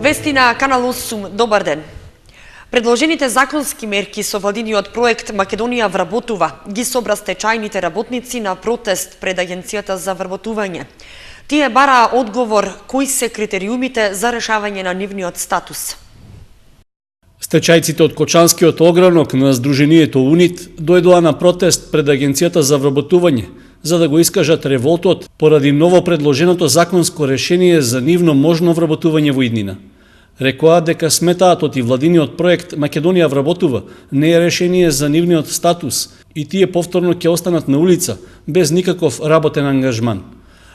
Вести на Канал 8, добар ден. Предложените законски мерки со владиниот проект Македонија вработува ги собра стечајните работници на протест пред Агенцијата за вработување. Тие бараа одговор кои се критериумите за решавање на нивниот статус. Стечајците од Кочанскиот огранок на Сдруженијето УНИТ дојдоа на протест пред Агенцијата за вработување, за да го искажат револтот поради ново предложеното законско решение за нивно можно вработување во иднина. Рекоа дека сметаат и владиниот проект Македонија вработува не е решение за нивниот статус и тие повторно ќе останат на улица без никаков работен ангажман.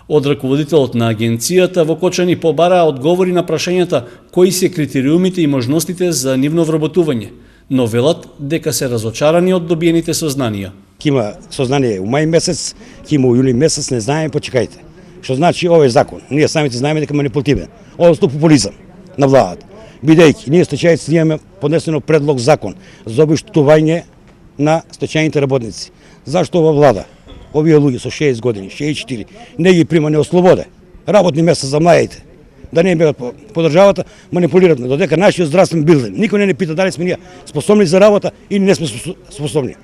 Од раководителот на агенцијата во Кочани побараа одговори на прашањата кои се критериумите и можностите за нивно вработување, но велат дека се разочарани од добиените сознанија. Ќе има сознание у мај месец, ќе има у јули месец, не знаеме, почекајте. Што значи овој закон? Ние самите знаеме дека манипулативен, односно популизам на владата. Бидејќи ние стечајците имаме поднесено предлог закон за обештетување на стечајните работници. Зашто ова влада овие луѓе со 60 години, 64, не ги прима, не ослободе работни места за младите, да не бегат по државата, манипулират додека нашиот здравствен билден. Никој не пита дали сме ние способни за работа или не сме способни.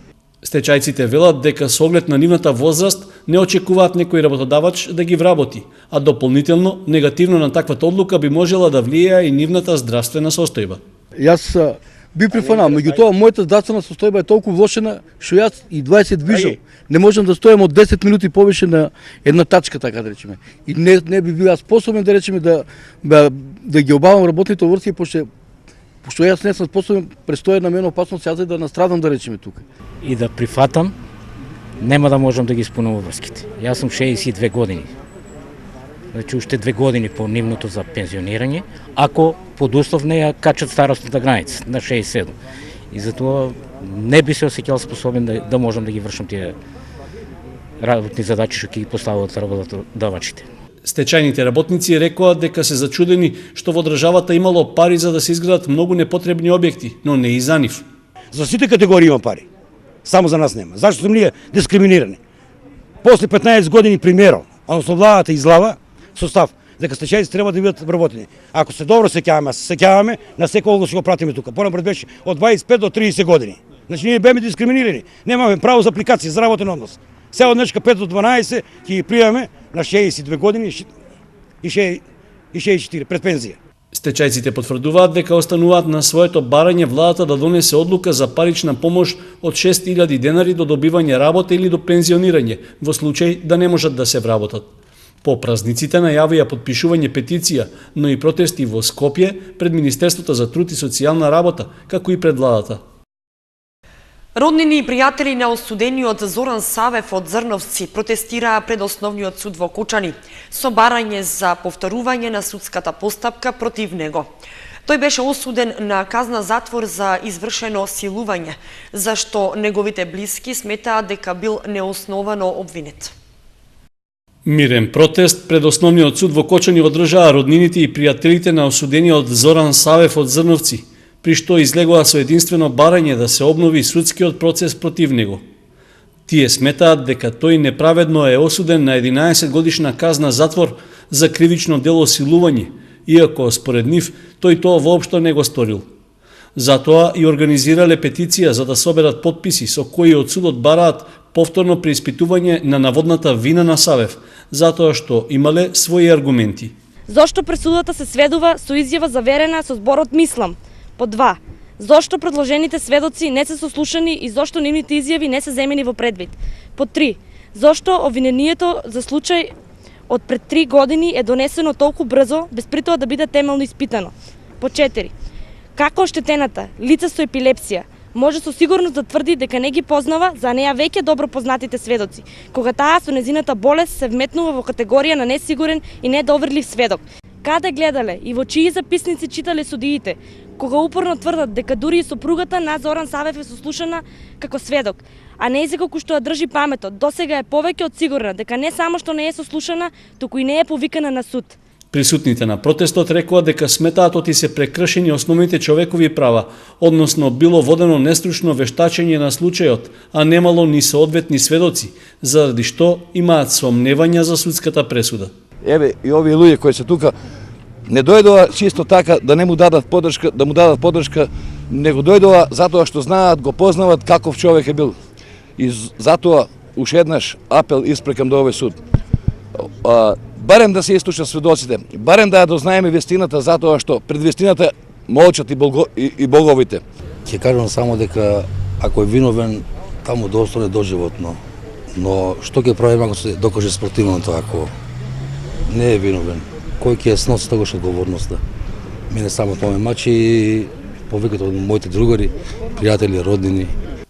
Стечајците велат дека со оглед на нивната возраст не очекуваат некој работодавач да ги вработи, а дополнително негативно на таквата одлука би можела да влијае и нивната здравствена состојба. Јас би прифанал, меѓутоа мојата здравствена состојба е толку влошена што јас и 20 движам. Не можам да стојам од 10 минути повеќе на една тачка, така да речеме. И не би бил способен да речеме да ги обавам работните врски, пошто јас не сум способен, престои на мене опасност јас да настрадам, да речеме тука. И да прифатам, нема да можам да ги исполнувам врските. Јас сум 62 години. Значи уште 2 години по нивното за пензионирање, ако под услов не ја качат старосната граница на 67. И затоа не би се осеќал способен да можам да ги вршам тие работни задачи што ќе ги поставуваат работодавачите. Стечајните работници рекоа дека се зачудени што во државата имало пари за да се изградат многу непотребни објекти, но не и за нив. За сите категории има пари. Само за нас нема. Зашто сме ние дискриминирани? После 15 години примеров, односно владата излава состав дека стечајците треба да бидат вработени. Ако се добро сеќаваме, на секој ќе го пратиме тука. Понапред беше од 25 до 30 години. Значи ние беме дискриминирани. Немаме право за апликација за работен однос. Сега од днешка 5 до 12 ќе ги приемаме на 62 години и 64 пред пензија. Стечајците потврдуваат дека остануваат на своето барање владата да донесе одлука за парична помош од 6000 денари до добивање работа или до пензионирање, во случај да не можат да се вработат. По празниците најавија подпишување петиција, но и протести во Скопје пред Министерството за труд и социјална работа, како и пред владата. Роднини и пријатели на осудениот Зоран Савев од Зрновци протестираа пред Основниот суд во Кочани со барање за повторување на судската постапка против него. Тој беше осуден на казна затвор за извршено силување, зашто неговите блиски сметаат дека бил неосновано обвинет. Мирен протест пред Основниот суд во Кочани одржаа роднините и пријателите на осудениот Зоран Савев од Зрновци, при што излегоа со единствено барање да се обнови судскиот процес против него. Тие сметаат дека тој неправедно е осуден на 11 годишна казна затвор за кривично дело силување, иако според нив тој тоа воопшто не го сторил. Затоа и организирале петиција за да соберат потписи со кои од судот бараат повторно преиспитување на наводната вина на Савев, затоа што имале своји аргументи. Зошто пресудата се сведува со изјава заверена со зборот мислам? По 2. Зошто предложените сведоци не се сослушани и зошто нивните изјави не се земени во предвид? По 3. Зошто обвинението за случај од пред 3 години е донесено толку брзо, без при тоа да биде темелно испитано? По 4. Како оштетената, лице со епилепсија, може со сигурност да тврди дека не ги познава за неа веќе добро познатите сведоци, кога таа со незината болест се вметнува во категорија на несигурен и недоверлив сведок. Каде гледале и во чии записници читале судиите, кога упорно тврдат дека дури и сопругата на Зоран Савев е сослушана како сведок, а нејзико кој што ја држи паметот, досега е повеќе од сигурна дека не само што не е сослушана, туку и не е повикана на суд. Присутните на протестот рекоа дека сметаат оти се прекршени основните човекови права, односно било водено нестручно вештачење на случајот, а немало ни соодветни сведоци, заради што имаат сомневања за судската пресуда. Еве и овие луѓе кои се тука Не дојдоа чисто така да не му дадат поддршка, него дојдоа затоа што знаат, го познават каков човек е бил. И затоа уште еднаш апел испрекам до овој суд. Барем да се изслушат сведоците, барем да ја дознаеме вистината, затоа што пред вистината молчат и боговите. Ќе кажам само дека ако е виновен, таму да остане доживотно. Но што ќе правиме ако се докаже спротивното, ако не е виновен? Кој ќе сноси тогаш одговорноста? Мене само тоа ме мачи и повеќето од моите другари, пријатели, роднини.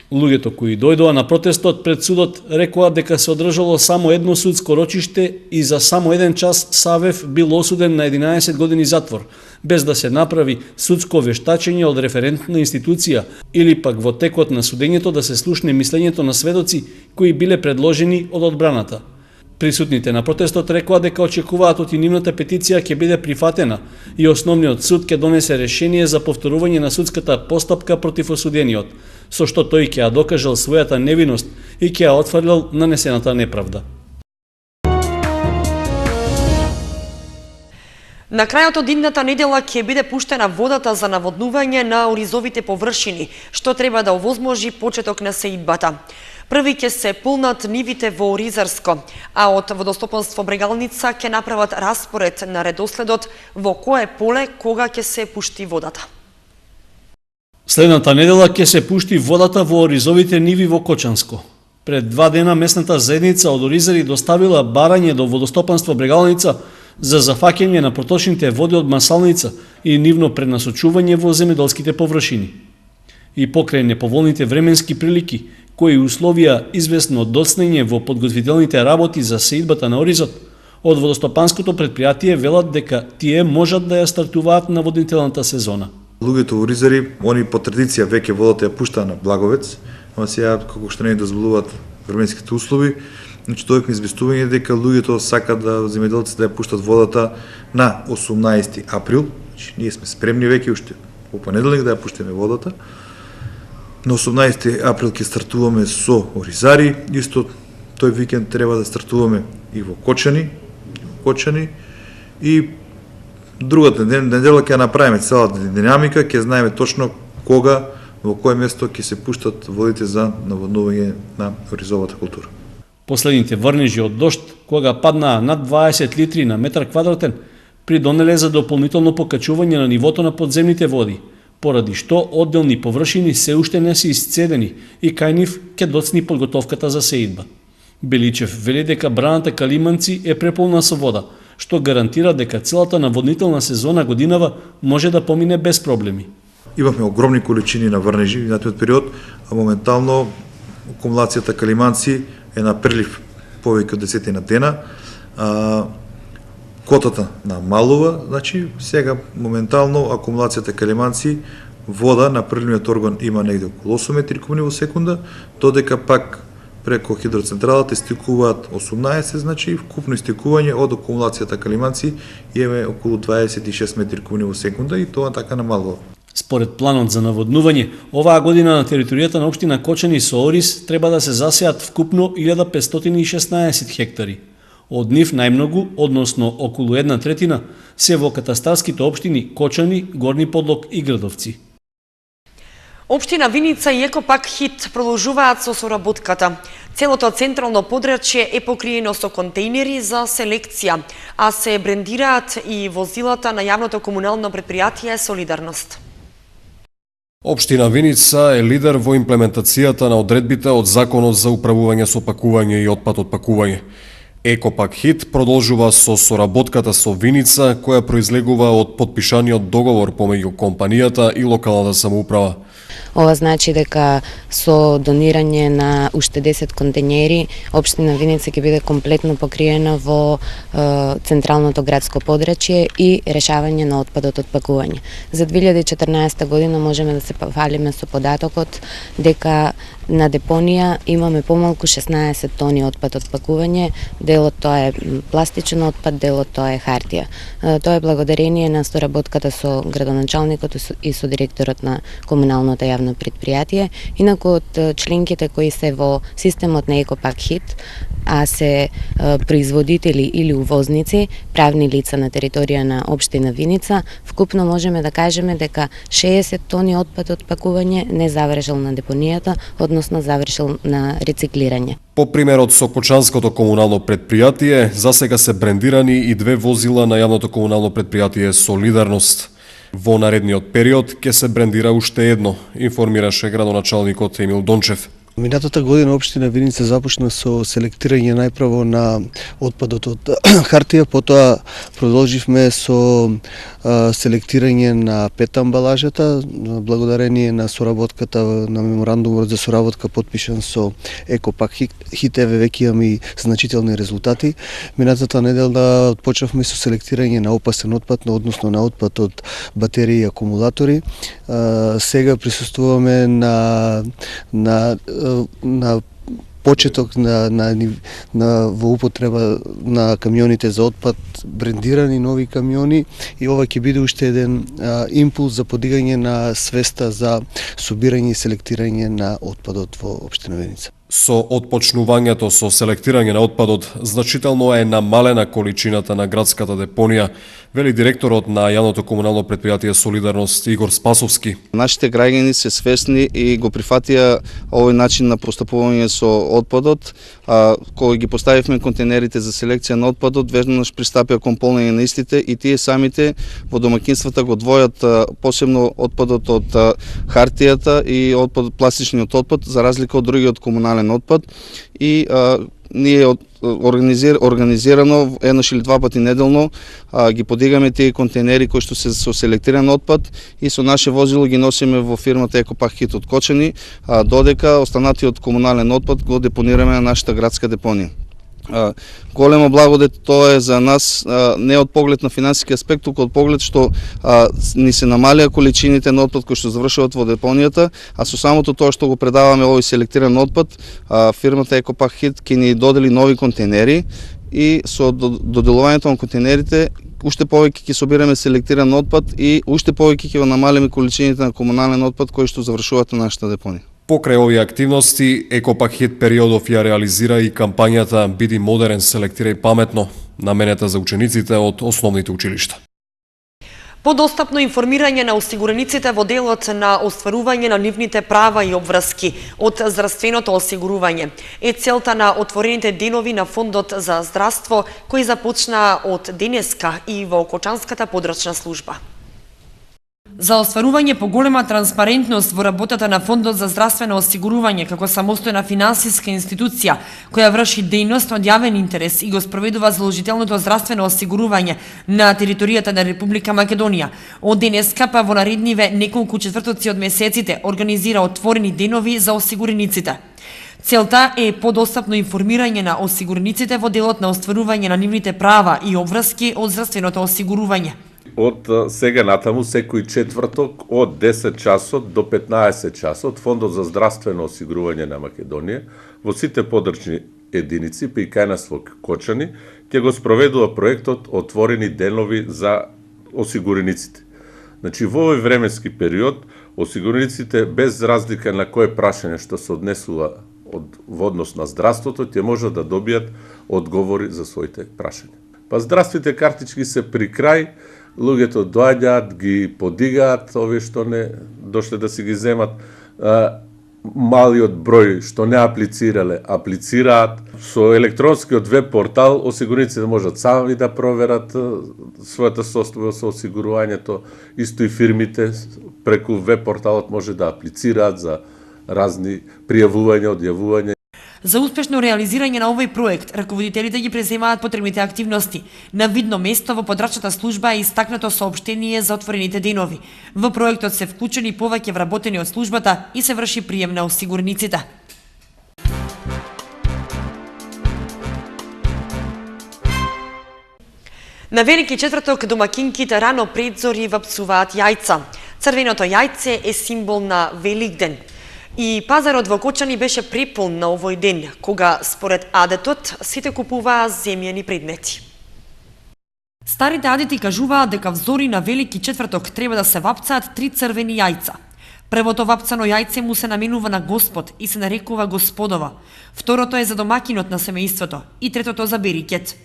Луѓето кои дојдоа на протестот пред судот рекоа дека се одржало само едно судско рочиште и за само еден час Савев бил осуден на 11 години затвор, без да се направи судско вештачење од референтна институција или пак во текот на судењето да се слушне мислењето на сведоци кои биле предложени од одбраната. Присутните на протестот рекоа дека очекуваат од нивната петиција ќе биде прифатена и основниот суд ќе донесе решение за повторување на судската постапка против осудениот, со што тој ќе ја докажал својата невиност и ќе ја отфрлил нанесената неправда. На крајот од идната недела ќе биде пуштена водата за наводнување на оризовите површини, што треба да овозможи почеток на сеидбата. Први ќе се полнат нивите во Оризарско, а од Водостопанство Брегалница ќе направат распоред на редоследот во кое поле кога ќе се пушти водата. Следната недела ќе се пушти водата во оризовите ниви во Кочанско. Пред 2 дена местната заедница од Оризари доставила барање до Водостопанство Брегалница за зафаќање на проточните води од Масалница и нивно пренасочување во земјоделските површини. И покрај неповолните временски прилики, кои условија известно доцнење во подготвителните работи за сеидбата на Оризот, од водостопанското предпријатие велат дека тие можат да ја стартуваат наводнителната сезона. Луѓето во Оризари, они по традиција веќе водата ја пуштаа на Благовец, ама сега како што не дозволуваат временските услови, значи дојавме известување дека луѓето сакаат да земјоделците да ја пуштат водата на 18 април, значи ние сме спремни веќе уште во понеделник да ја пуштиме водата. На 18 април ќе стартуваме со Оризари, исто тој викенд треба да стартуваме и во Кочани и другата недела ќе направиме целата динамика, ќе знаеме точно кога, во кое место ќе се пуштат водите за наводнување на оризовата култура. Последните врнежи од дожд, кога паднаа над 20 литри на метар квадратен, придонеле за дополнително покачување на нивото на подземните води, поради што одделни површини се уште не се исцедени и кај нив ќе доцни подготовката за сеидба. Беличев вели дека браната Калиманци е преполна со вода, што гарантира дека целата наводнителна сезона годинава може да помине без проблеми. Имавме огромни количини на врнежи во најатиот период, а моментално акумулацијата Калиманци е на прилив повеќе од 10 дена. Котата намалува, значи сега моментално акумулацијата Калиманци вода на приливниот орган има негде околу 8 метри кубни во секунда, додека пак преко хидроцентралата истекуваат 18, значи вкупно истекување од акумулацијата Калиманци имаме околу 26 метри кубни во секунда и тоа така намалува. Според планот за наводнување, оваа година на територијата на општина Кочани со Ориз треба да се засеат вкупно 1516 хектари. Од нив најмногу, односно околу 1/3, се во катастарските општини Кочани, Горни Подлог и Градовци. Општина Виница и Екопак Хит продолжуваат со соработката. Целото централно подрачје е покриено со контејнери за селекција, а се брендираат и возилата на јавното комунално предпријатие Солидарност. Општина Виница е лидер во имплементацијата на одредбите од Законот за управување со пакување и отпад од пакување. Екопак Хит продолжува со соработката со Виница, која произлегува од подпишаниот договор помеѓу компанијата и локалната самоуправа. Ова значи дека со донирање на уште 10 контејнери, општина Виница ќе биде комплетно покриена во централното градско подрачје и решавање на отпадот од пакување. За 2014 година можеме да се фалиме со податокот дека на депонија имаме помалку 16 тони отпад од пакување, делот тоа е пластичен отпад, делот тоа е хартија. Тоа е благодарение на соработката со градоначалникот и со директорот на комуналното јавно предпријатие. Инаку од членките кои се во системот на Екопак Хит, а се производители или увозници, правни лица на територија на општина Виница, вкупно можеме да кажеме дека 60 тони отпад од пакување не завршил на депонијата, односно завршил на рециклирање. По примерот со Кочанското комунално предпријатие, засега се брендирани и 2 возила на јавното комунално предпријатие Солидарност. Во наредниот период ќе се брендира уште едно, информираше градоначалникот Емил Дончев. Минатата година општина Виница започна со селектирање најпрво на отпадот од хартија, потоа продолживме со селектирање на пет амбалажата, благодарение на соработката на меморандумот за соработка подпишан со Екопак Хит, веќе имаме и значителни резултати. Минатата недела почнавме со селектирање на опасен отпад, односно на отпад од батерии и акумулатори. Сега присуствуваме на почеток во употреба на камионите за отпад, брендирани нови камиони, и ова ќе биде уште еден импулс за подигање на свеста за собирање и селектирање на отпадот во општина Виница. Со отпочнувањето со селектирање на отпадот, значително е намалена количината на градската депонија, вели директорот на јавното комунално предпријатие Солидарност Игор Спасовски. Нашите граѓани се свесни и го прифатија овој начин на постапување со отпадот. Кога ги поставивме контейнерите за селекција на отпадот, веднаш пристапија кон полнење на истите и тие самите во домаќинствата го двојат посебно отпадот од хартијата и пластичниот отпад, за разлика од другиот комунален отпад, и ние организирано еднаш или два пати неделно ги подигаме тие контейнери кои што се со селектиран отпад и со наше возило ги носиме во фирмата Екопак Хит од Кочани, додека останатиот комунален отпад го депонираме на нашата градска депонија. Големо благодет тоа е за нас, не од поглед на финансиски аспект, туку од поглед што ни се намалија количините на отпад кои што завршуваат во депонијата, а со самото тоа што го предаваме овој селектиран отпад, фирмата Екопак Хит ќе ни додели нови контейнери и со доделувањето на контейнерите уште повеќе ќе собираме селектиран отпад и уште повеќе ќе го намалиме количините на комунален отпад кои што завршуваат на нашата депонија. Покрај овие активности, Екопак Хит периодов ја реализира и кампањата Биди модерен, селектирај паметно, наменета за учениците од основните училишта. Подостапно информирање на осигурениците во делот на остварување на нивните права и обврски од здравственото осигурување е целта на отворените денови на Фондот за здравство, кои започна од денеска и во Кочанската подрачна служба. За остварување поголема транспарентност во работата на Фондот за здравствено осигурување како самостојна финансиска институција која врши дејност од јавен интерес и го спроведува задолжителното здравствено осигурување на територијата на Република Македонија, од денеска па во наредниве неколку четвртоци од месеците организира отворени денови за осигурениците. Целта е подостапно информирање на осигурениците во делот на остварување на нивните права и обврски од здравственото осигурување. Од сега натаму, секој четврток од 10 часот до 15 часот, Фондот за здравствено осигурување на Македонија во сите подрачни единици, па и кај нас во Кочани, ќе го спроведува проектот Отворени денови за осигурениците. Значи, во овој временски период, осигурениците, без разлика на кое прашање што се однесува во однос на здравството, ќе можат да добијат одговори за своите прашања. Па здравствите картички се при крај, луѓето доаѓаат, ги подигаат, овие што не дошле да си ги земат, малиот број што не аплицирале, аплицираат. Со електронскиот веб портал осигурениците можат сами да проверат својата состојба со осигурувањето, исто и фирмите преку веб порталот може да аплицираат за разни пријавувања, одјавувања. За успешно реализирање на овој проект, раководителите ги преземаат потребните активности. На видно место во подрачната служба е истакнато соопштение за отворените денови. Во проектот се вклучени повеќе вработени од службата и се врши прием на осигурениците. На Велики четврток домакинките рано предзори вапцуваат јајца. Црвеното јајце е символ на Великден. И пазарот во Кочани беше препун на овој ден, кога според адетот сите купуваа земјени предмети. Старите адети кажуваат дека взори на Велики четврток треба да се вапцаат 3 црвени јајца. Првото вапцано јајце му се наменува на Господ и се нарекува Господова. Второто е за домакинот на семејството и третото за берикет.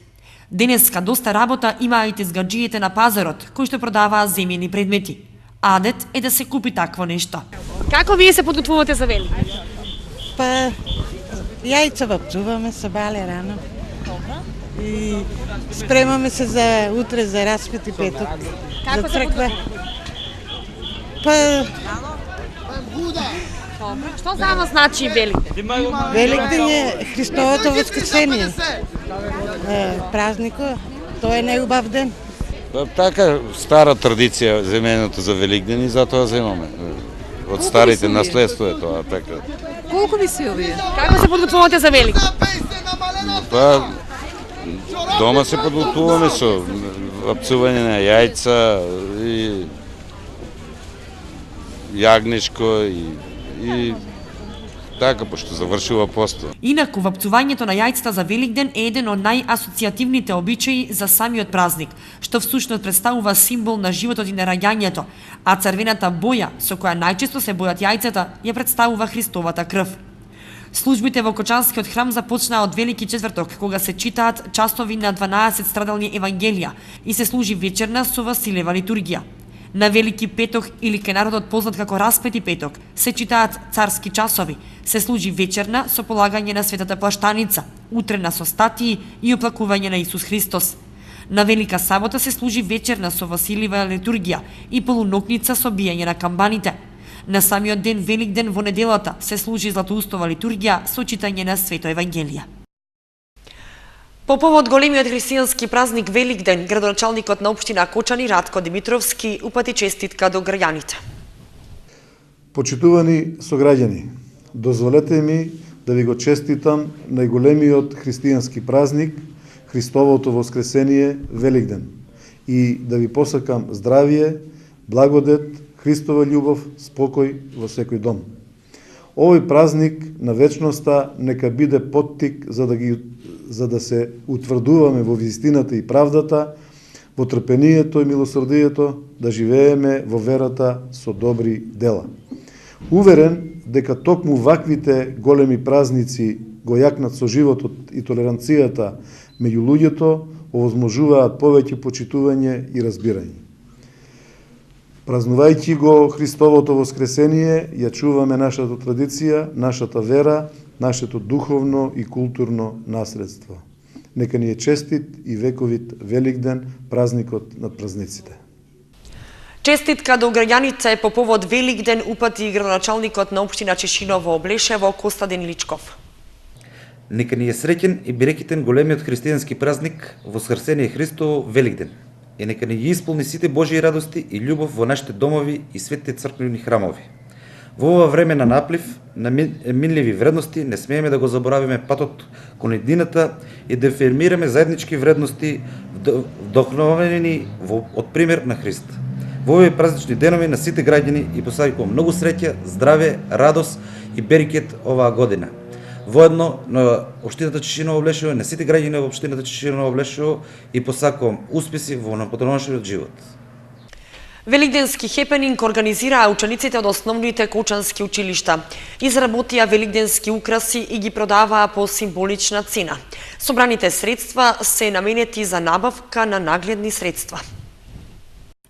Денеска доста работа имаат изгаджиите на пазарот, кои што продаваат земјени предмети. Адет е да се купи такво нешто. Како вие се подготвувате за Велик? Па, јајца вапцуваме, сабале рано. И спремаме се за утре, за Распет и Петок. Како за црква. Па... Што за вас значи Великден? Великден е Христовото воскресение. Празникот, тој е најубав ден. Така стара традиција земењето за Великден и затоа земаме. Од старите наследство е тоа, така. Колку ви се овие? Како се подготвувате за Велик? Па дома се подготвуваме со вапцување на јајца и јагнешко и така, пошто завршува посто. Инаку, вапцувањето на јајцата за Великден е еден од најасоцијативните обичаи за самиот празник, што всушност представува символ на животот и на раѓањето, а црвената боја, со која најчесто се бојат јајцата, ја представува Христовата крв. Службите во Кочанскиот храм започнаа од Велики четврток, кога се читаат часови на 12 страдални евангелија и се служи вечерна со Василева литургија. На Велики петок, или кај народот познат како Распети петок, се читаат царски часови, се служи вечерна со полагање на светата плаштаница, утрена со статии и оплакување на Исус Христос. На Велика сабота се служи вечерна со Василева литургија и полунокница со бијање на камбаните. На самиот ден Великден во неделата се служи Златоустова литургија со читање на Свето Евангелие. По повод големиот христијански празник Великден, градоначалникот на општина Кочани Радко Димитровски упати честитка до граѓаните. Почитувани сограѓани, дозволете ми да ви го честитам најголемиот христијански празник, Христовото воскресение Великден, и да ви посакам здравие, благодет, Христова љубов, спокој во секој дом. Овој празник на вечноста нека биде поттик за да се утврдуваме во вистината и правдата, во трпението и милосрдието, да живееме во верата со добри дела. Уверен дека токму ваквите големи празници го јакнат со животот и толеранцијата меѓу луѓето, овозможуваат повеќе почитување и разбирање. Празнувајќи го Христовото воскресение, ја чуваме нашата традиција, нашата вера, нашето духовно и културно наследство. Нека ни е честит и вековит Великден, празникот над празниците. Честитка до граѓаните по повод Великден упати градоначалникот на општина Чешиново Облешево Костадин Личков. Нека ни е среќен и берекитен големиот христијански празник Воскресение Христово Великден. И нека ни ги исполни сите Божји радости и љубов во нашите домови и светите црквени храмови. Во ова време на наплив, на минливи вредности, не смееме да го заборавиме патот кон едината и да афирмираме заеднички вредности вдохновени од пример на Христ. Во овие празнични денови на сите граѓани и посакувам многу среќа, здраве, радост и берикет оваа година. Воедно на општината Чешиново Облешево и на сите граѓани во општината Чешиново Облешево и посакувам успеси во напотрошниот живот. Великденски хепенинг организираа учениците од основните кочански училишта. Изработија великденски украси и ги продаваа по символична цена. Собраните средства се наменети за набавка на нагледни средства.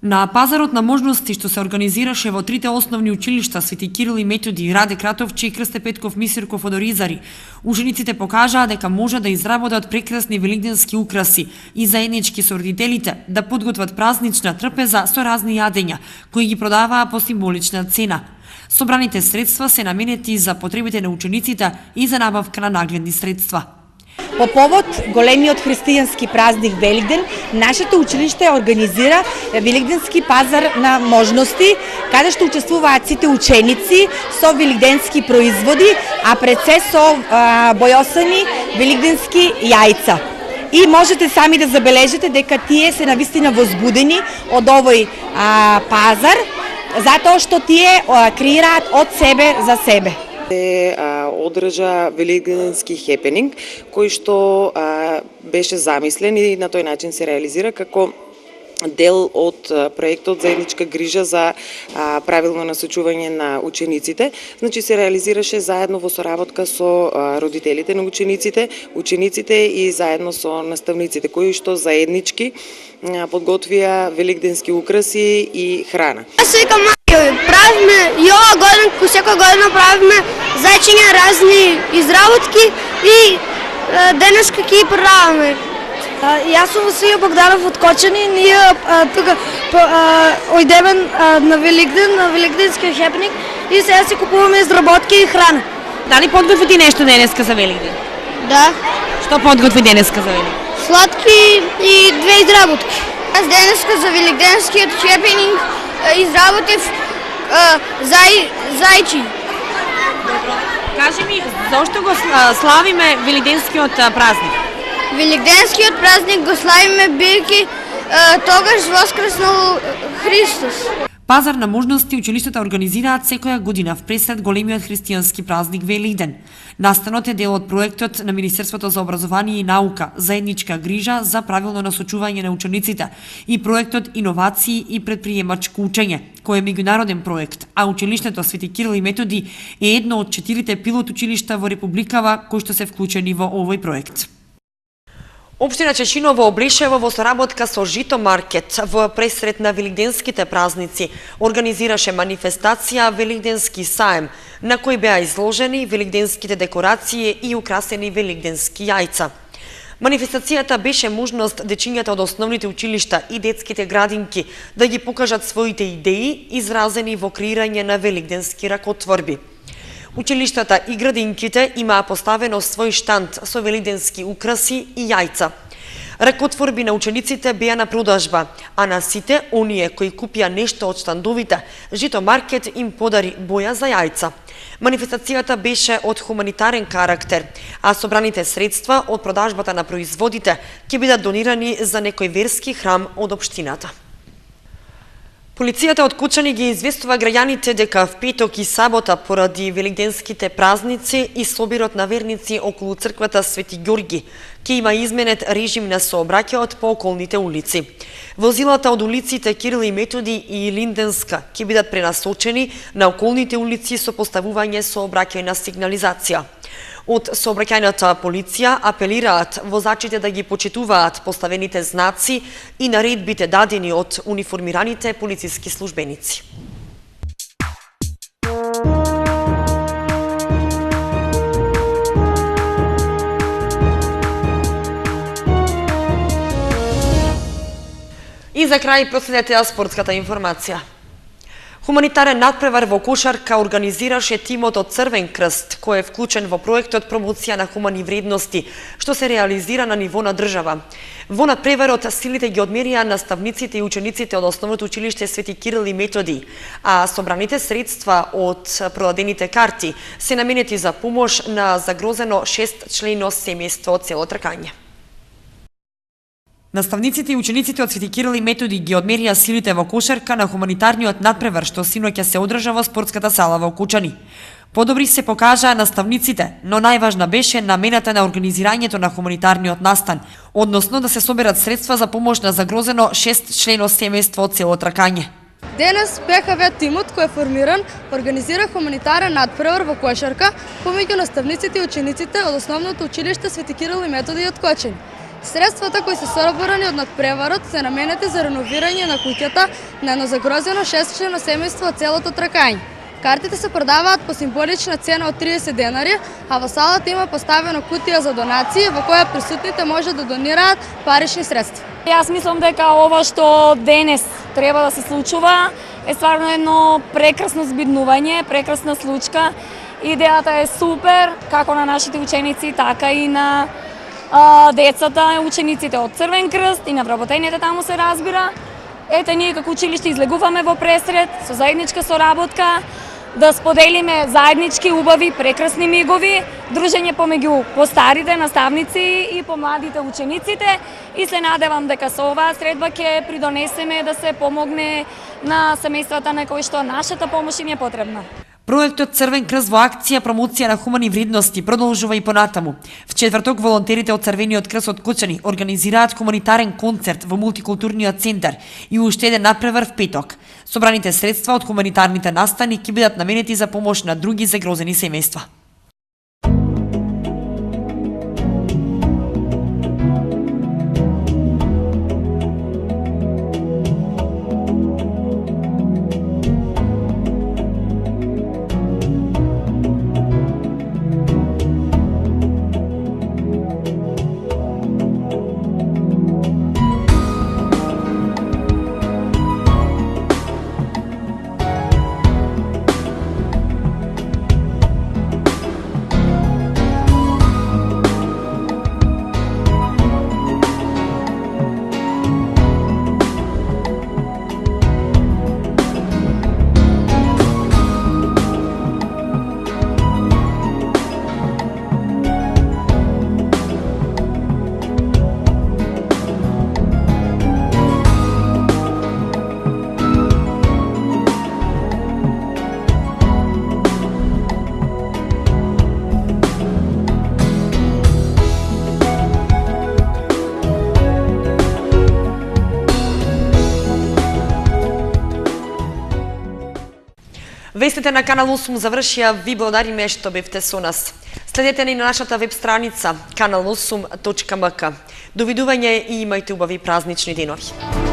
На пазарот на можности што се организираше во трите основни училишта Свети Кирил и Методи, Раде Кратовче и Крсте Петков Мисирков од Оризари, учениците покажаа дека може да изработат прекрасни великденски украси и заеднички со родителите да подготват празнична трпеза со разни јадења, кои ги продаваа по символична цена. Собраните средства се наменети за потребите на учениците и за набавка на нагледни средства. По повод големиот христијански празник Великден, нашето училиште организира великденски пазар на можности, каде што учествуваат сите ученици со великденски производи, а пред се со бојосани великденски јајца. И можете сами да забележите дека тие се навистина возбудени од овој пазар, затоа што тие креираат од себе за себе. Се одржа великденски хепенинг кој што беше замислен и на тој начин се реализира како дел од проектот Заедничка грижа за правилно насочување на учениците. Значи се реализираше заедно во соработка со родителите на учениците, учениците и заедно со наставниците кои што заеднички подготвија великденски украси и храна. Аз викам правиме и ова година, секоја година правиме зајчиња разни изработки и денеска ќе правиме. Јас сум Василија Богданов од Кочани, ние тука ојдеме на Великден, на Великденскиот хепник и сега си купуваме изработки и храна. Дали подготвите нешто денеска за Великден? Да. Што подготви денеска за Великден? Сладки и 2 изработки. Аз денеска за Великденскиот хепник изработив зајчи. Кажи ми, зошто го славиме Великденскиот празник? Великденскиот празник го славиме бидејќи тогаш воскреснал Христос. Пазар на можности училиштата организираат секоја година впресред големиот христијански празник Великден. Настанот е дел од проектот на Министерството за образование и наука Заедничка грижа за правилно насочување на учениците и проектот Иновации и предприемачко учење, кој е меѓународен проект, а училиштето Свети Кирил и Методи е едно од 4 пилот училишта во Републикава кои што се вклучени во овој проект. Општина Чешиново облишево во соработка со Жито Маркет во пресред на великденските празници организираше манифестација Великденски саем, на кој беа изложени великденските декорации и украсени великденски јајца. Манифестацијата беше можност дечињата од основните училишта и детските градинки да ги покажат своите идеи изразени во креирање на великденски ракотворби. Училиштата и градинките имаа поставено свој штанд со великденски украси и јајца. Ракотворби на учениците беа на продажба, а на сите оние кои купија нешто од штандовите, Жито Маркет им подари боја за јајца. Манифестацијата беше од хуманитарен карактер, а собраните средства од продажбата на производите ќе бидат донирани за некој верски храм од општината. Полицијата од Кучани ги известува граѓаните дека в петок и сабота поради великденските празници и собирот на верници околу црквата Свети Ѓорги ќе има изменет режим на сообраќајот по околните улици. Возилата од улиците Кирил и Методи и Линденска ќе бидат пренасочени на околните улици со поставување сообраќајна сигнализација. Од сообраќајната полиција апелираат возачите да ги почитуваат поставените знаци и наредбите дадени од униформираните полициски службеници. И за крај проследете спортската информација. Хуманитарен надпревар во кошарка организираше тимот од Црвен крст, кој е вклучен во проектот промоција на хумани вредности, што се реализира на ниво на држава. Во надпреварот силите ги одмерија наставниците и учениците од основното училиште Свети Кирил и Методи, а собраните средства од продадените карти се наменети за помош на загрозено 6-члено семејство од село Тркање. Наставниците и учениците од Свети Кирил и Методи ги одмерија силите во кошарка на хуманитарниот надпревар што синоќа се одржа во спортската сала во Кучани. Подобри се покажаа наставниците, но најважна беше намената на организирањето на хуманитарниот настан, односно да се соберат средства за помош на загрозено 6-члено семејство од село Тркање. Денес ПХВ тимот кој е формиран организира хуманитарен надпревар во кошарка помеѓу наставниците и учениците од основното училиште Свети Кирил и Методи од Кочани. Средствата кои се собрани од надпреварот се наменети за реновирање на куќата на едно загрозено 6-члено семејство од селото Тркање. Картите се продаваат по символична цена од 30 денари, а во салата има поставено кутија за донации во која присутните може да донираат парични средства. Јас мислам дека ова што денес треба да се случува е стварно едно прекрасно збиднување, прекрасна случка. Идејата е супер, како на нашите ученици, така и на децата, учениците од Црвен крст и на вработените таму се разбира. Ете, ние како училиште излегуваме во пресред со заедничка соработка да споделиме заеднички убави, прекрасни мигови, дружење помеѓу постарите наставници и помладите учениците и се надевам дека со оваа средба ќе придонесеме да се помогне на семејствата на кои што нашата помош им е потребна. Проектот Црвен крст во акција промоција на хумани вредности продолжува и понатаму. В четврток волонтерите од Црвениот крст од Кочани организираат хуманитарен концерт во мултикултурниот центар и уште еден надпревар в петок. Собраните средства од хуманитарните настани ќе бидат наменети за помош на други загрозени семејства. Вестите на Канал 8 завршија, ви благодариме што бевте со нас. Следете ни на нашата веб страница kanal8.mk. Довидување и имајте убави празнични денови.